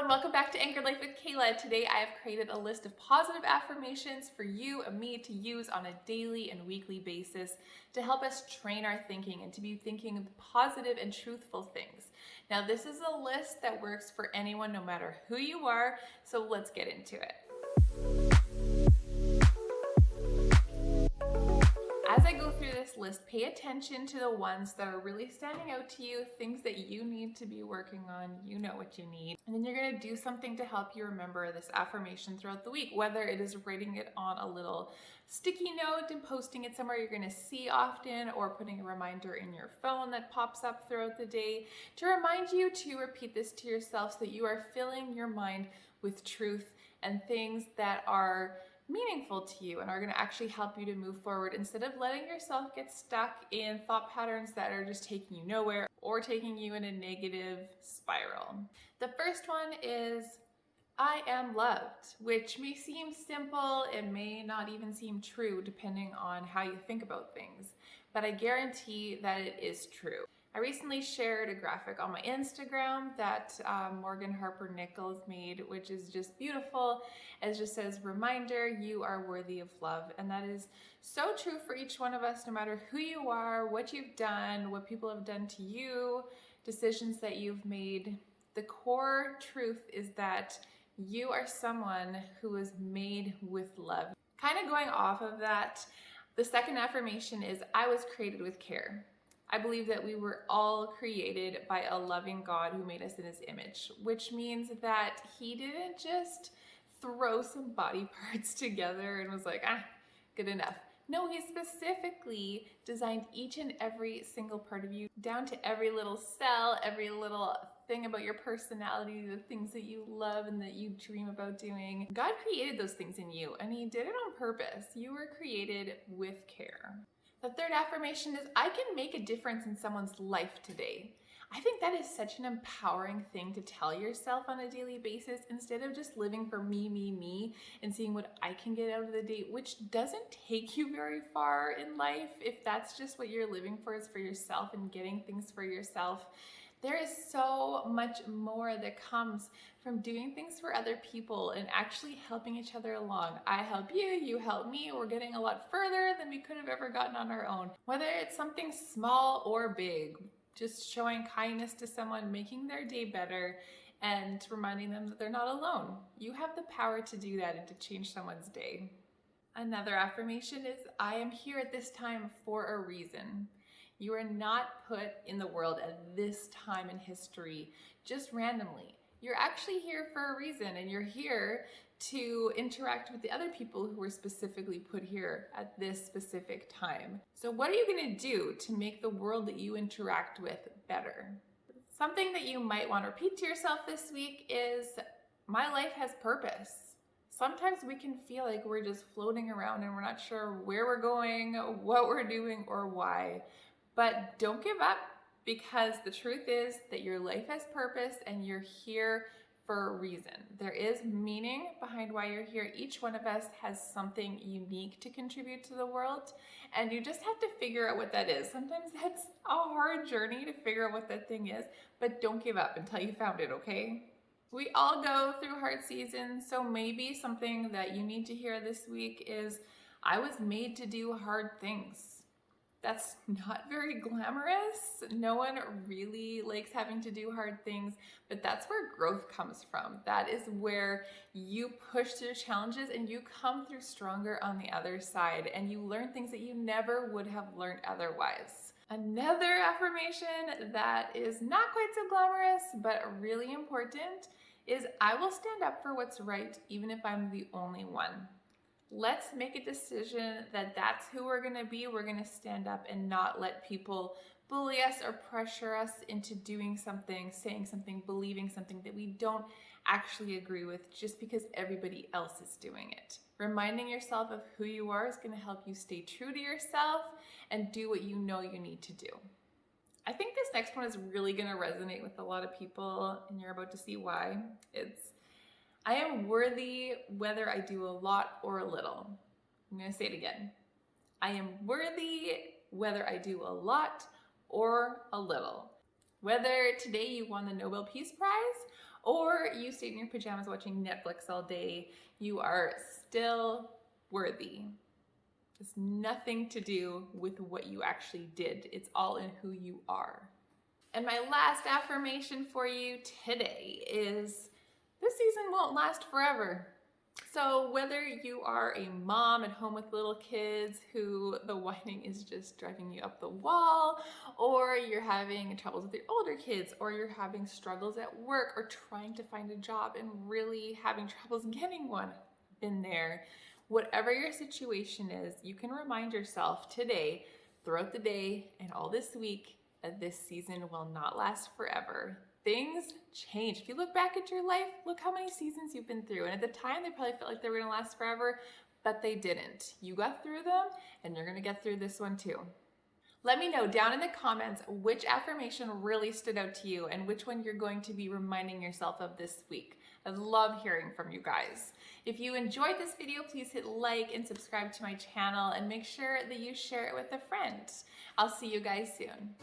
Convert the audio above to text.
welcome back to Anchored Life with Kaale. Today I have created a list of positive affirmations for you and me to use on a daily and weekly basis to help us train our thinking and to be thinking positive and truthful things. Now, this is a list that works for anyone, no matter who you are, so let's get into it. As I go through this list, pay attention to the ones that are really standing out to you, things that you need to be working on. You know what you need. And then you're going to do something to help you remember this affirmation throughout the week, whether it is writing it on a little sticky note and posting it somewhere you're going to see often, or putting a reminder in your phone that pops up throughout the day to remind you to repeat this to yourself so that you are filling your mind with truth and things that are meaningful to you and are going to actually help you to move forward instead of letting yourself get stuck in thought patterns that are just taking you nowhere or taking you in a negative spiral. The first one is I am loved, which may seem simple. It may not even seem true depending on how you think about things, but I guarantee that it is true. I recently shared a graphic on my Instagram that Morgan Harper Nichols made, which is just beautiful. It just says, reminder, you are worthy of love. And that is so true for each one of us, no matter who you are, what you've done, what people have done to you, decisions that you've made. The core truth is that you are someone who is made with love. Kind of going off of that, the second affirmation is I was created with care. I believe that we were all created by a loving God who made us in his image, which means that he didn't just throw some body parts together and was like, good enough. No, he specifically designed each and every single part of you, down to every little cell, every little thing about your personality, the things that you love and that you dream about doing. God created those things in you, and he did it on purpose. You were created with care. The third affirmation is I can make a difference in someone's life today. I think that is such an empowering thing to tell yourself on a daily basis instead of just living for me, and seeing what I can get out of the day, which doesn't take you very far in life. If that's just what you're living for, is for yourself and getting things for yourself. There is so much more that comes from doing things for other people and actually helping each other along. I help you, you help me. We're getting a lot further than we could have ever gotten on our own. Whether it's something small or big, just showing kindness to someone, making their day better, and reminding them that they're not alone. You have the power to do that and to change someone's day. Another affirmation is I am here at this time for a reason. You are not put in the world at this time in history just randomly. You're actually here for a reason, and you're here to interact with the other people who were specifically put here at this specific time. So what are you going to do to make the world that you interact with better? Something that you might want to repeat to yourself this week is, my life has purpose. Sometimes we can feel like we're just floating around and we're not sure where we're going, what we're doing, or why. But don't give up, because the truth is that your life has purpose and you're here for a reason. There is meaning behind why you're here. Each one of us has something unique to contribute to the world, and you just have to figure out what that is. Sometimes that's a hard journey to figure out what that thing is, but don't give up until you found it, okay? We all go through hard seasons, so maybe something that you need to hear this week is, I was made to do hard things. That's not very glamorous. No one really likes having to do hard things, but that's where growth comes from. That is where you push through challenges and you come through stronger on the other side, and you learn things that you never would have learned otherwise. Another affirmation that is not quite so glamorous, but really important, is I will stand up for what's right, even if I'm the only one. Let's make a decision that that's who we're going to be. We're going to stand up and not let people bully us or pressure us into doing something, saying something, believing something that we don't actually agree with just because everybody else is doing it. Reminding yourself of who you are is going to help you stay true to yourself and do what you know you need to do. I think this next one is really going to resonate with a lot of people, and you're about to see why. It's I am worthy whether I do a lot or a little. I'm going to say it again. I am worthy whether I do a lot or a little. Whether today you won the Nobel Peace Prize or you stayed in your pajamas watching Netflix all day, you are still worthy. It's nothing to do with what you actually did. It's all in who you are. And my last affirmation for you today is this season won't last forever. So whether you are a mom at home with little kids who the whining is just driving you up the wall, or you're having troubles with your older kids, or you're having struggles at work, or trying to find a job and really having troubles getting one, been there. Whatever your situation is, you can remind yourself today, throughout the day and all this week, that this season will not last forever. Things change. If you look back at your life, look how many seasons you've been through. And at the time, they probably felt like they were gonna last forever, but they didn't. You got through them, and you're gonna get through this one too. Let me know down in the comments which affirmation really stood out to you and which one you're going to be reminding yourself of this week. I love hearing from you guys. If you enjoyed this video, please hit like and subscribe to my channel and make sure that you share it with a friend. I'll see you guys soon.